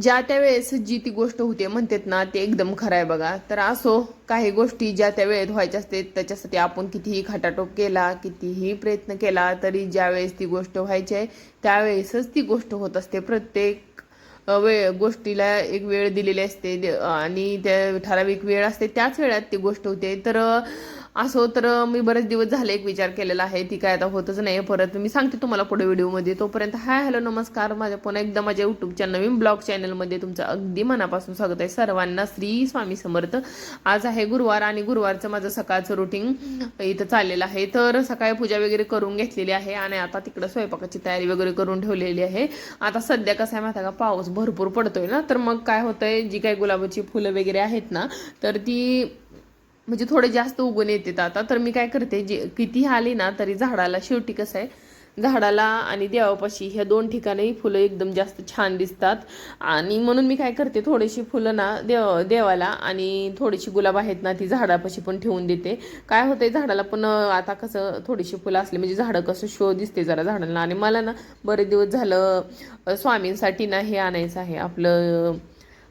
ज्या त्या वेळेस जी ती गोष्ट होते म्हणतात ना, ते एकदम खरं आहे बघा. तर असो, काही गोष्टी ज्या त्या वेळेत व्हायच्या असते त्याच्यासाठी आपण कितीही खटाटोप केला, कितीही प्रयत्न केला, तरी ज्या वेळेस ती गोष्ट व्हायची आहे त्यावेळेसच ती गोष्ट होत असते. प्रत्येक गोष्टीला एक वेळ दिलेली असते आणि त्या ठराविक वेळ असते, त्याच वेळात ती गोष्ट होते. तर असो, तर मी बरेच दिवस झाले एक विचार केलेला आहे, ती काय आता होतच नाही. परत मी सांगते तुम्हाला पुढे व्हिडिओमध्ये. तोपर्यंत हाय हॅलो नमस्कार, माझ्या पुन्हा एकदा माझ्या यूट्यूबच्या नवीन ब्लॉग चॅनलमध्ये तुमचं अगदी मनापासून स्वागत आहे. सर्वांना श्री स्वामी समर्थ. आज आहे गुरुवार आणि गुरुवारचं माझं सकाळचं रुटीन इथं चाललेलं आहे. तर सकाळी पूजा वगैरे करून घेतलेली आहे आणि आता तिकडं स्वयंपाकाची तयारी वगैरे करून ठेवलेली आहे. आता सध्या कसं आहे माहिती आहे का, पाऊस भरपूर पडतोय ना, तर मग काय होतंय, जी काही गुलाबाची फुलं वगैरे आहेत ना, तर ती म्हणजे थोडे जास्त उगवून येतात आता. तर मी काय करते, जे किती आली ना तरी झाडाला शेवटी कसं आहे, झाडाला आणि देवापाशी ह्या दोन ठिकाणी फुलं एकदम जास्त छान दिसतात. आणि म्हणून मी काय करते, थोडीशी फुलं ना देवाला आणि थोडीशी गुलाब आहेत ना ती झाडापाशी पण ठेवून देते. काय होतंय, झाडाला पण आता कसं थोडीशी फुलं असली म्हणजे झाडं कसं शो दिसते जरा झाडांना. आणि मला ना बरेच दिवस झालं स्वामींसाठी ना हे आणायचं आहे, आपलं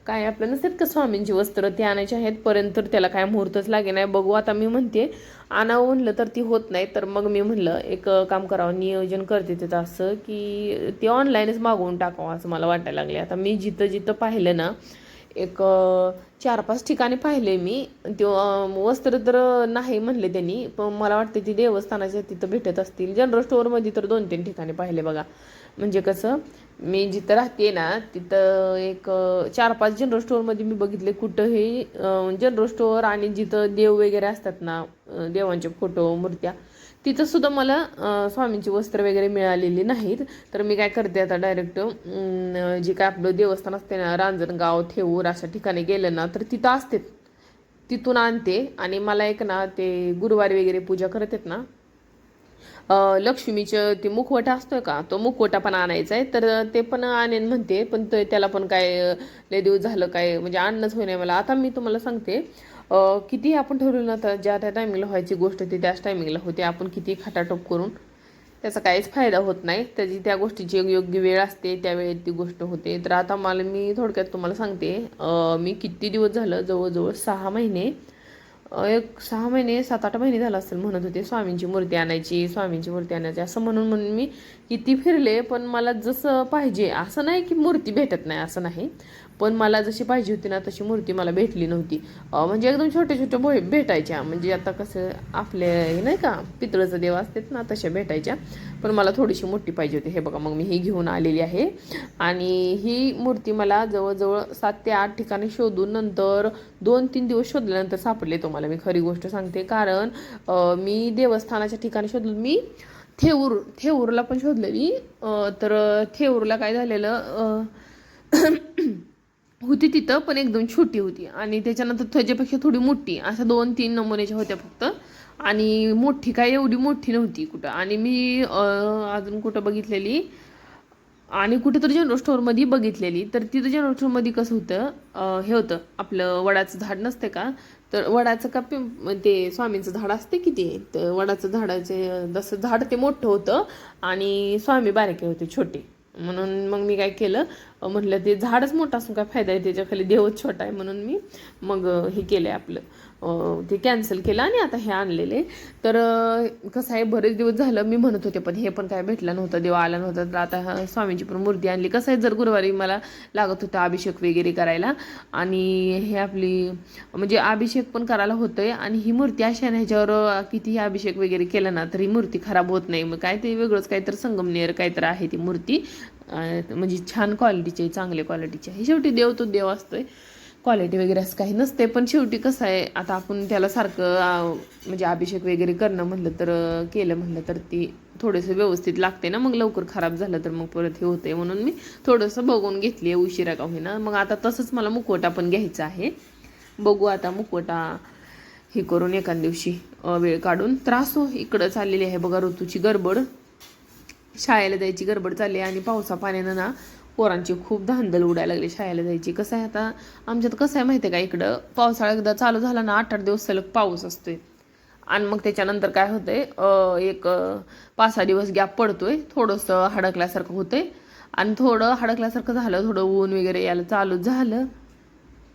काय आपलं नसतात का स्वामींची वस्त्र, ते आणायचे आहेत. पर्यंत त्याला काय मुहूर्तच लागे नाही. बघू आता, मी म्हणते आणावं म्हणलं तर ती होत नाही. तर मग मी म्हणलं एक काम करावं, नियोजन करते त्याचं असं की ते ऑनलाईनच मागवून टाकावं असं मला वाटायला लागले. आता मी जिथं जिथं पाहिलं ना, एक 4-5 ठिकाणी पाहिले मी. ते वस्त्र तर नाही म्हणले त्यांनी, पण मला वाटते ती देवस्थानाच्या तिथं भेटत असतील. जनरल स्टोअरमध्ये तर 2-3 ठिकाणी पाहिले बघा. म्हणजे कसं, मी जिथं राहते ना तिथं एक 4-5 जनरल स्टोअरमध्ये मी बघितले. कुठंही जनरल स्टोअर आणि जिथं देव वगैरे असतात ना, देवांचे फोटो मूर्त्या, तिथं सुद्धा मला स्वामींची वस्त्र वगैरे मिळालेली नाहीत. तर मी काय करते आता, डायरेक्ट जे काय आपलं देवस्थान असते ना, रांजणगाव, थेऊर अशा ठिकाणी गेलं ना तर तिथं असते, तिथून आणते. आणि मला एक ना ते गुरुवारी वगैरे पूजा करतात ना, लक्ष्मीचं ते मुखवटा असतोय का, तो मुखवटा पण आणायचा आहे. तर ते पण आणेन म्हणते, पण त्याला पण काय लय दिवस झालं काय म्हणजे आणणंच होई नाही मला. आता मी तुम्हाला सांगते, किती आपण ठरवलं ना, तर ज्या त्या टायमिंगला व्हायची गोष्ट ती त्याच टायमिंगला होते. आपण किती खटाटोप करून त्याचा काहीच फायदा होत नाही. त्याची त्या गोष्टीची योग्य वेळ असते, त्या वेळेत ती गोष्ट होते. तर आता मी थोडक्यात तुम्हाला सांगते, मी किती दिवस झालं, जवळजवळ 6 महिने, एक 6 महिने 7-8 महिने झालं असेल म्हणत होते स्वामींची मूर्ती आणायची, स्वामींची मूर्ती आणायची असं म्हणून म्हणून मी किती फिरले. पण मला जसं पाहिजे असं नाही की मूर्ती भेटत नाही असं नाही, पण मला जशी पाहिजे होती ना तशी मूर्ती मला भेटली नव्हती. म्हणजे एकदम छोटे छोटे भेटायच्या, म्हणजे आता कसं आपले हे नाही का पितळचं देव असतात ना तशा भेटायच्या, पण मला थोडीशी मोठी पाहिजे होती. हे बघा, मग मी ही घेऊन आलेली आहे. आणि ही मूर्ती मला जवळजवळ 7 ते 8 ठिकाणी शोधून नंतर 2-3 दिवस शोधल्यानंतर सापडले. तुम्हाला मी खरी गोष्ट सांगते, कारण मी देवस्थानाच्या ठिकाणी शोधलं. मी थेऊरला पण शोधलेली. तर थेऊरला काय झालेलं, होती तिथं, पण एकदम छोटी होती. आणि त्याच्यानंतर त्याच्यापेक्षा थोडी मोठी, अशा 2-3 नमुन्याच्या होत्या फक्त. आणि मोठी काय एवढी मोठी नव्हती कुठं. आणि मी अजून कुठं बघितलेली, आणि कुठेतरी जनरल स्टोअरमध्ये बघितलेली. तर तिथं जनरल स्टोअरमध्ये कसं होतं, हे होतं आपलं वडाचं झाड नसते का, तर वडाचं का ते स्वामींचं झाड असते की ते, तर वडाचं झाडाचे जसं झाड ते मोठं होतं आणि स्वामी बारके होते छोटे. म्हणून मग मी काय केलं, म्हटलं ते झाडच मोठं असून काय फायदा आहे, त्याच्या खाली देवच छोटा आहे. म्हणून मी मग हे केलं आपलं, ते कॅन्सल केलं आणि आता हे आणलेले. तर कसं आहे, बरेच दिवस झालं मी म्हणत होते, पण हे पण काय भेटलं नव्हतं, देव आला नव्हता. तर आता स्वामींची पण मूर्ती आणली. कसं आहे, जर गुरुवारी मला लागत होतं अभिषेक वगैरे करायला, आणि हे आपली म्हणजे अभिषेक पण करायला होतोय. आणि ही मूर्ती अशा ना, ह्याच्यावर कितीही अभिषेक वगैरे केला ना तरी मूर्ती खराब होत नाही. मग काय ते वेगळंच काहीतरी संगमनेर काहीतरी आहे ती मूर्ती, म्हणजे छान क्वालिटीची, चांगल्या क्वालिटीची आहे. शेवटी देव तो देव असतोय, क्वालिटी वगैरे असं काही नसते. पण शेवटी कसं आहे, आता आपण त्याला सारखं म्हणजे अभिषेक वगैरे करणं म्हणलं तर, केलं म्हणलं तर ती थोडंसं व्यवस्थित लागते ना. मग लवकर खराब झालं तर मग परत हे होते. म्हणून मी थोडंसं बघून घेतली, उशिरा का होईना. मग आता तसंच मला मुखवटा पण घ्यायचा आहे. बघू आता मुखवटा हे करून एखाद दिवशी वेळ काढून. त्रास हो, इकडं चाललेली आहे बघा ऋतूची गडबड, शाळेला जायची गडबड चालली. आणि पावसा पाण्यानं ना पोरांची खूप धांदल उडायला लागली शाळेला जायची. कसं आहे, आता आमच्यात कसं आहे माहिती आहे का, इकडं पावसाळा एकदा चालू झाला ना 8-8 दिवस सलग पाऊस असतोय. आणि मग त्याच्यानंतर काय होतंय, एक 5-6 दिवस गॅप पडतोय, थोडंसं हडकल्यासारखं होतंय. आणि थोडं हडकल्यासारखं झालं, थोडं ऊन वगैरे यायला चालू झालं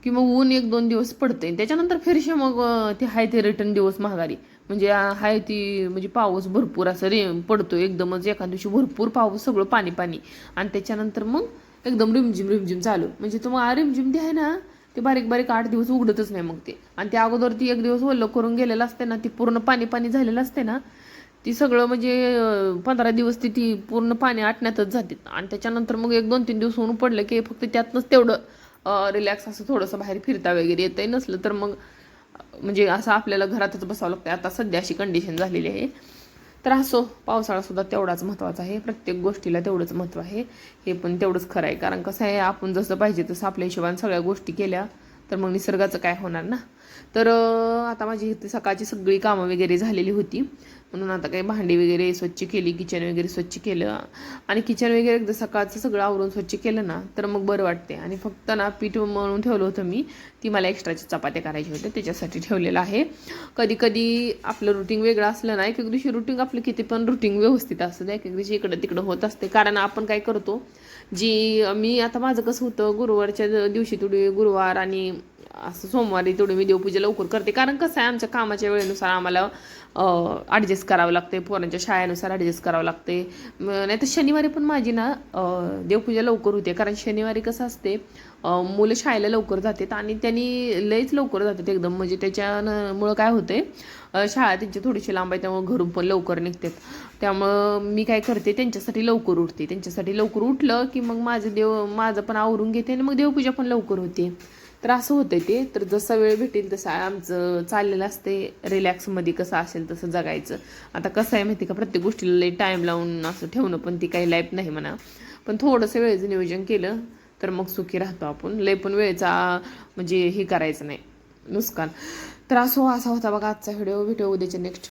की मग ऊन 1-2 दिवस पडते, त्याच्यानंतर फिरशे मग ते हाय ते रिटर्न दिवस महागारी. म्हणजे हाय ती म्हणजे पाऊस भरपूर असं पडतो एकदमच, एका दिवशी भरपूर पाऊस, सगळं पाणी पाणी. आणि त्याच्यानंतर मग एकदम रिमझिम रिमझिम चालू. म्हणजे तो मग रिमझिम ते आहे ना, ते बारीक बारीक 8 दिवस उघडतच नाही मग ते. आणि त्या अगोदर ती 1 दिवस ओलं करून गेलेलं असते ना, ती पूर्ण पाणी पाणी झालेलं असते ना, ती सगळं म्हणजे 15 दिवस ती पूर्ण पाणी आटण्यातच जाते. आणि त्याच्यानंतर मग 1-2-3 दिवस ऊन पडलं की फक्त त्यातनंच तेवढं रिलॅक्स असं थोडंसं बाहेर फिरता वगैरे येतंय. नसलं तर मग म्हणजे असं आपल्याला घरातच बसावं लागतं. आता सध्या अशी कंडिशन झालेली आहे. तर असो, पावसाळा सुद्धा तेवढाच महत्त्वाचा आहे, प्रत्येक गोष्टीला तेवढंच महत्त्व आहे. हे पण तेवढंच खरं आहे, कारण कसं आहे, आपण जसं पाहिजे तसं आपल्या हिशोबाने सगळ्या गोष्टी केल्या तर मग निसर्गाचं काय होणार ना. तर आता माझी इथे सकाळची सगळी कामं वगैरे झालेली होती, म्हणून आता काही भांडी वगैरे स्वच्छ केली, किचन वगैरे स्वच्छ केलं. आणि किचन वगैरे एकदा सकाळचं सगळं आवरून स्वच्छ केलं ना तर मग बरं वाटते. आणि फक्त ना पीठ मळून ठेवलं होतं मी, ती मला एक्स्ट्राची चपात्या करायची होते त्याच्यासाठी ठेवलेलं आहे. कधी कधी आपलं रुटीन वेगळं असलं ना, एक एक दिवशी रुटीन आपलं किती पण रुटीन व्यवस्थित असतं, एक एक दिवशी इकडं तिकडं होत असते. कारण आपण काय करतो, मी आता माझं कसं होतं, गुरुवारच्या दिवशी थोडी गुरुवार आणि असं सोमवारी तेवढी मी देवपूजा लवकर करते. कारण कसं आहे, आमच्या कामाच्या वेळेनुसार आम्हाला ॲडजस्ट करावं लागते, पोरांच्या शाळेनुसार ॲडजस्ट करावं लागते. नाही तर शनिवारी पण माझी ना देवपूजा लवकर होते. कारण शनिवारी कसं असते, मुलं शाळेला लवकर जातात आणि त्यांनी लयच लवकर जातात एकदम. म्हणजे त्याच्यामुळं काय होते, शाळा त्यांची थोडीशी लांब आहे, त्यामुळे घरून पण लवकर निघतात. त्यामुळं मी काय करते, त्यांच्यासाठी लवकर उठते. त्यांच्यासाठी लवकर उठलं की मग माझं पण आवरून घेते आणि मग देवपूजा पण लवकर होते. तर असं होतं ते. तर जसा वेळ भेटेल तसं आमचं चाललेलं असते, रिलॅक्समध्ये कसं असेल तसं जगायचं. आता कसं आहे माहिती का, प्रत्येक गोष्टीला लई टाईम लावून असं ठेवणं पण ती काही लाईफ नाही म्हणा. पण थोडंसं वेळेचं नियोजन केलं तर मग सुखी राहतो आपण. लई पण वेळेचा म्हणजे हे करायचं नाही, नुकसान. तर असा होता बघा आजचा व्हिडिओ. उद्याच्या नेक्स्ट